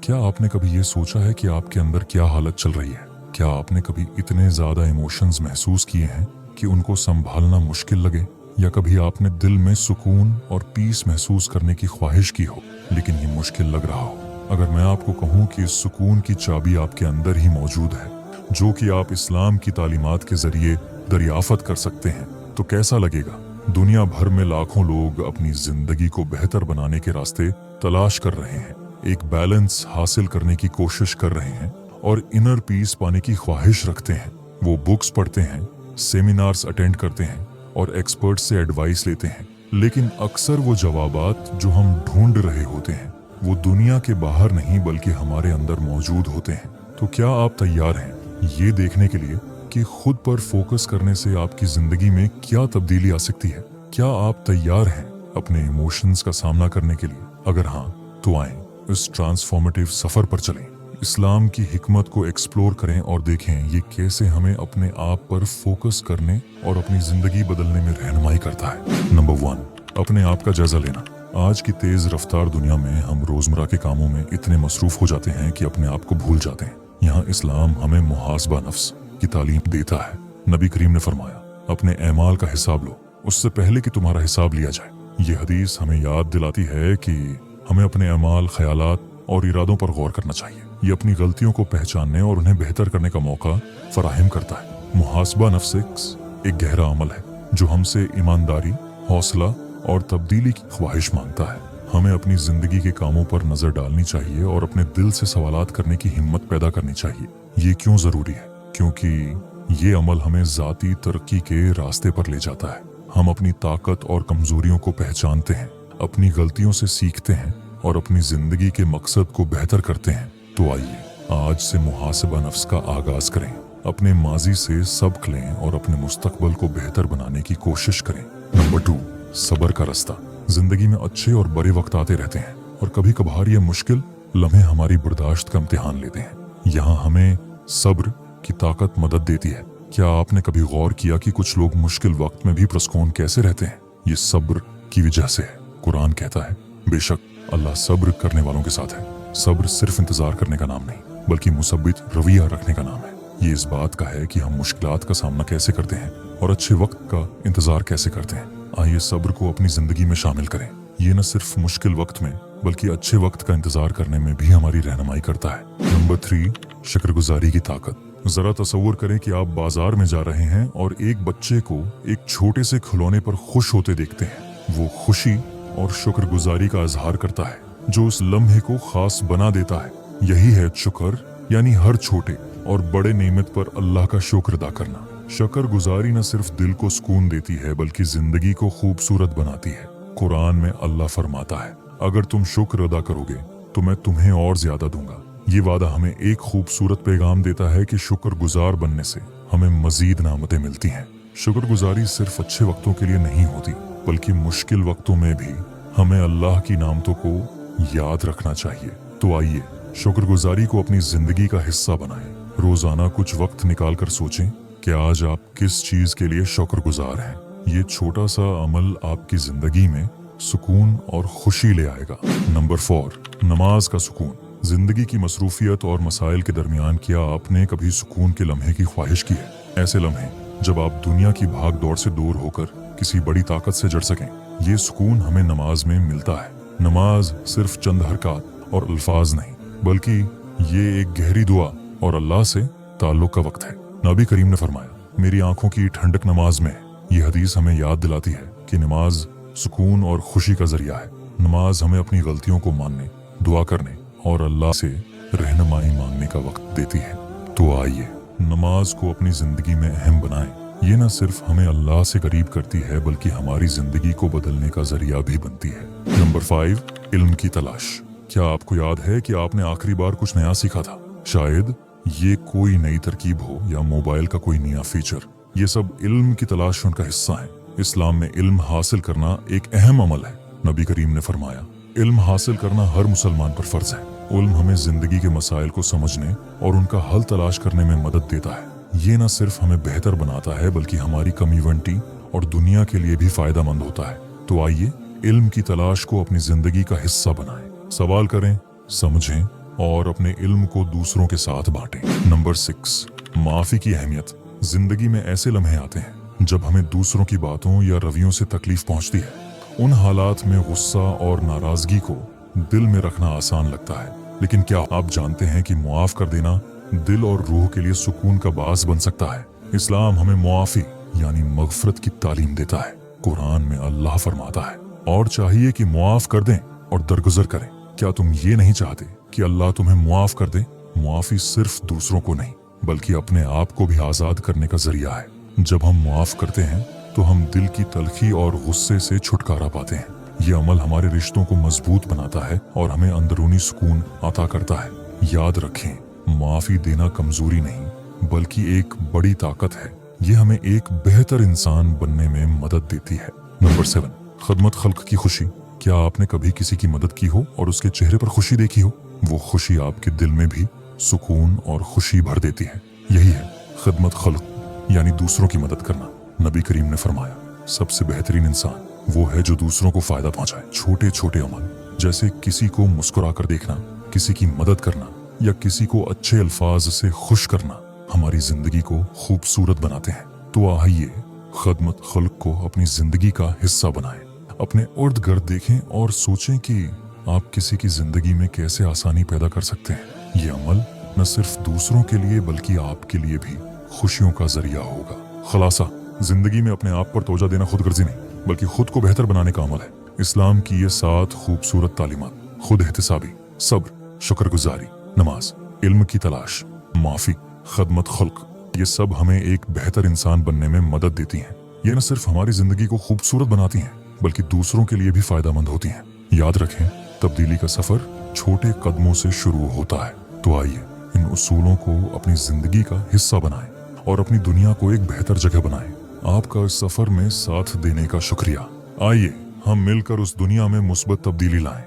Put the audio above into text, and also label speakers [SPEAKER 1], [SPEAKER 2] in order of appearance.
[SPEAKER 1] क्या आपने कभी ये सोचा है कि आपके अंदर क्या हालत चल रही है? क्या आपने कभी इतने ज्यादा इमोशंस महसूस किए हैं कि उनको संभालना मुश्किल लगे? या कभी आपने दिल में सुकून और पीस महसूस करने की ख्वाहिश की हो लेकिन ये मुश्किल लग रहा हो? अगर मैं आपको कहूँ कि इस सुकून की चाबी आपके अंदर ही मौजूद है, जो कि आप इस्लाम की तालीमात के जरिए दरियाफत कर सकते हैं, तो कैसा लगेगा? दुनिया भर में लाखों लोग अपनी जिंदगी को बेहतर बनाने के रास्ते तलाश कर रहे हैं, एक बैलेंस हासिल करने की कोशिश कर रहे हैं और इनर पीस पाने की ख्वाहिश रखते हैं। वो बुक्स पढ़ते हैं, सेमिनार्स अटेंड करते हैं और एक्सपर्ट से एडवाइस लेते हैं, लेकिन अक्सर वो जवाबात जो हम ढूंढ रहे होते हैं वो दुनिया के बाहर नहीं बल्कि हमारे अंदर मौजूद होते हैं। तो क्या आप तैयार हैं ये देखने के लिए कि खुद पर फोकस करने से आपकी जिंदगी में क्या तब्दीली आ सकती है? क्या आप तैयार हैं अपने इमोशंस का सामना करने के लिए? अगर हाँ, तो आएं इस ट्रांसफॉर्मेटिव सफर पर चलें, इस्लाम की हिकमत को एक्सप्लोर करें और देखें ये कैसे हमें अपने आप पर फोकस करने और अपनी जिंदगी बदलने में रहनुमाई करता है। नंबर 1, अपने आप का जायजा लेना। आज की तेज रफ्तार दुनिया में हम रोजमर्रा के कामों में इतने मसरूफ हो जाते हैं कि अपने आप को भूल जाते हैं। यहाँ इस्लाम हमें मुहासबा नफ्स की तालीम देता है। नबी करीम ने फरमाया, अपने एमाल का हिसाब लो उससे पहले कि तुम्हारा हिसाब लिया जाए। ये हदीस हमें याद दिलाती है कि हमें अपने अमाल, ख्यालात और इरादों पर गौर करना चाहिए। ये अपनी गलतियों को पहचानने और उन्हें बेहतर करने का मौका फराहम करता है। मुहासबा नफ्स एक गहरा अमल है जो हमसे ईमानदारी, हौसला और तब्दीली की ख्वाहिश मांगता है। हमें अपनी जिंदगी के कामों पर नजर डालनी चाहिए और अपने दिल से सवालात करने की हिम्मत पैदा करनी चाहिए। ये क्यों जरूरी है? क्योंकि ये अमल हमें जाती तरक्की के रास्ते पर ले जाता है। हम अपनी ताकत और कमजोरियों को पहचानते हैं, अपनी गलतियों से सीखते हैं और अपनी जिंदगी के मकसद को बेहतर करते हैं। तो आइए आज से मुहासबा नफ्स का आगाज करें, अपने माजी से सबक लें और अपने मुस्तकबल को बेहतर बनाने की कोशिश करें। नंबर 2, सब्र का रास्ता। जिंदगी में अच्छे और बुरे वक्त आते रहते हैं और कभी कभार ये मुश्किल लम्हे हमारी बर्दाश्त का इम्तिहान लेते हैं। यहाँ हमें सब्र की ताकत मदद देती है। क्या आपने कभी गौर किया कि कुछ लोग मुश्किल वक्त में भी पुरस्कून कैसे रहते हैं? ये सब्र की वजह से है। कुरान कहता है, बेशक अल्लाह सब्र करने वालों के साथ है। सब्र सिर्फ इंतजार करने का नाम नहीं बल्कि मुसब्बित रवैया रखने का नाम है। ये इस बात का है कि हम मुश्किलात का सामना कैसे करते हैं और अच्छे वक्त का इंतजार कैसे करते हैं। आइए सब्र को अपनी जिंदगी में शामिल करें। ये न सिर्फ मुश्किल वक्त में बल्कि अच्छे वक्त का इंतजार करने में भी हमारी रहनुमाई करता है। नंबर 3, शुक्रगुजारी की ताकत। जरा तसव्वुर करें कि आप बाजार में जा रहे हैं और एक बच्चे को एक छोटे से खिलौने पर खुश होते देखते हैं। वो खुशी और शुक्रगुजारी का इजहार करता है जो उस लम्हे को खास बना देता है। यही है शुक्र, यानी हर छोटे और बड़े नेमत पर अल्लाह का शुक्र अदा करना। शुक्रगुजारी न सिर्फ दिल को सुकून देती है बल्कि जिंदगी को खूबसूरत बनाती है। कुरान में अल्लाह फरमाता है, अगर तुम शुक्र अदा करोगे तो मैं तुम्हें और ज्यादा दूंगा। ये वादा हमें एक खूबसूरत पैगाम देता है कि शुक्रगुजार बनने से हमें मजीद नामतें मिलती हैं। शुक्रगुजारी सिर्फ अच्छे वक्तों के लिए नहीं होती बल्कि मुश्किल वक्तों में भी हमें अल्लाह की नामतों को याद रखना चाहिए। तो आइए शुक्रगुजारी को अपनी जिंदगी का हिस्सा बनाएं। रोजाना कुछ वक्त निकाल कर सोचें कि आज आप किस चीज के लिए शुक्रगुजार हैं। ये छोटा सा अमल आपकी जिंदगी में सुकून और खुशी ले आएगा। नंबर 4, नमाज का सुकून। जिंदगी की मसरूफियत और मसाइल के दरमियान क्या आपने कभी सुकून के लम्हे की ख्वाहिश की है? ऐसे लम्हे जब आप दुनिया की भाग दौड़ से दूर होकर किसी बड़ी ताकत से जुड़ सकें। ये सुकून हमें नमाज में मिलता है। नमाज सिर्फ चंद हरकत और अल्फाज नहीं बल्कि ये एक गहरी दुआ और अल्लाह से ताल्लुक का वक्त है। नबी करीम ने फरमाया, मेरी आंखों की ठंडक नमाज में है। ये हदीस हमें याद दिलाती है कि नमाज सुकून और खुशी का जरिया है। नमाज हमें अपनी गलतियों को मानने, दुआ करने और अल्लाह से रहनुमाई मांगने का वक्त देती है। तो आइए नमाज को अपनी जिंदगी में अहम बनाएं। ये न सिर्फ हमें अल्लाह से करीब करती है बल्कि हमारी जिंदगी को बदलने का जरिया भी बनती है। नंबर 5, इल्म की तलाश। क्या आपको याद है कि आपने आखिरी बार कुछ नया सीखा था? शायद ये कोई नई तरकीब हो या मोबाइल का कोई नया फीचर। ये सब इल्म की तलाश का हिस्सा है। इस्लाम में इल्म हासिल करना एक अहम अमल है। नबी करीम ने फरमाया, इल्म हासिल करना हर मुसलमान पर फर्ज है। इल्म हमें जिंदगी के मसाइल को समझने और उनका हल तलाश करने में मदद देता है। ये न सिर्फ हमें बेहतर बनाता है बल्कि हमारी कम्युनिटी और दुनिया के लिए भी फायदेमंद होता है। तो आइए इल्म की तलाश को अपनी जिंदगी का हिस्सा बनाएं। सवाल करें, समझें और अपने इल्म को दूसरों के साथ बांटें। नंबर 6, माफी की अहमियत। जिंदगी में ऐसे लम्हे आते हैं जब हमें दूसरों की बातों या रवैयों से तकलीफ पहुंचती है। उन हालात में गुस्सा और नाराजगी को दिल में रखना आसान लगता है, लेकिन क्या आप जानते हैं कि मुआफ कर देना दिल और रूह के लिए सुकून का बास बन सकता है। इस्लाम हमें मुआफी यानी मगफरत की तालीम देता है। कुरान में अल्लाह फरमाता है, और चाहिए कि मुआफ कर दें और दरगुजर करें। क्या तुम ये नहीं चाहते कि अल्लाह तुम्हें मुआफ कर दे? मुआफी सिर्फ दूसरों को नहीं बल्कि अपने आप को भी आजाद करने का जरिया है। जब हम मुआफ करते हैं तो हम दिल की तलखी और गुस्से से छुटकारा पाते हैं। ये अमल हमारे रिश्तों को मजबूत बनाता है और हमें अंदरूनी सुकून अता करता है। याद रखें, माफी देना कमजोरी नहीं बल्कि एक बड़ी ताकत है। ये हमें एक बेहतर इंसान बनने में मदद देती है। नंबर 7, खदमत खल्क की खुशी। क्या आपने कभी किसी की मदद की हो और उसके चेहरे पर खुशी देखी हो? वो खुशी आपके दिल में भी सुकून और खुशी भर देती है। यही है खदमत खल्क यानी दूसरों की मदद करना। नबी करीम ने फरमाया, सबसे बेहतरीन इंसान वो है जो दूसरों को फायदा पहुंचाए। छोटे छोटे अमल जैसे किसी को मुस्कुरा कर देखना, किसी की मदद करना या किसी को अच्छे अल्फाज से खुश करना हमारी जिंदगी को खूबसूरत बनाते हैं। तो आइए खदमत खल्क को अपनी जिंदगी का हिस्सा बनाएं। अपने इर्द गिर्द देखें और सोचें कि आप किसी की जिंदगी में कैसे आसानी पैदा कर सकते हैं। ये अमल न सिर्फ दूसरों के लिए बल्कि आपके लिए भी खुशियों का जरिया होगा। खलासा, जिंदगी में अपने आप पर तोजा देना खुदगर्जी नहीं बल्कि खुद को बेहतर बनाने का अमल है। इस्लाम की ये 7 खूबसूरत तालीमात, खुद एहतिसाबी, सब्र, शुक्रगुजारी, नमाज, इल्म की तलाश, माफी, खदमत खल्क, ये सब हमें एक बेहतर इंसान बनने में मदद देती हैं। ये न सिर्फ हमारी जिंदगी को खूबसूरत बनाती हैं बल्कि दूसरों के लिए भी फायदेमंद होती हैं। याद रखें, तब्दीली का सफर छोटे कदमों से शुरू होता है। तो आइए इन उसूलों को अपनी जिंदगी का हिस्सा बनाएं और अपनी दुनिया को एक बेहतर जगह बनाएं। आपका इस सफर में साथ देने का शुक्रिया। आइए हम मिलकर उस दुनिया में मुस्बत तब्दीली लाएं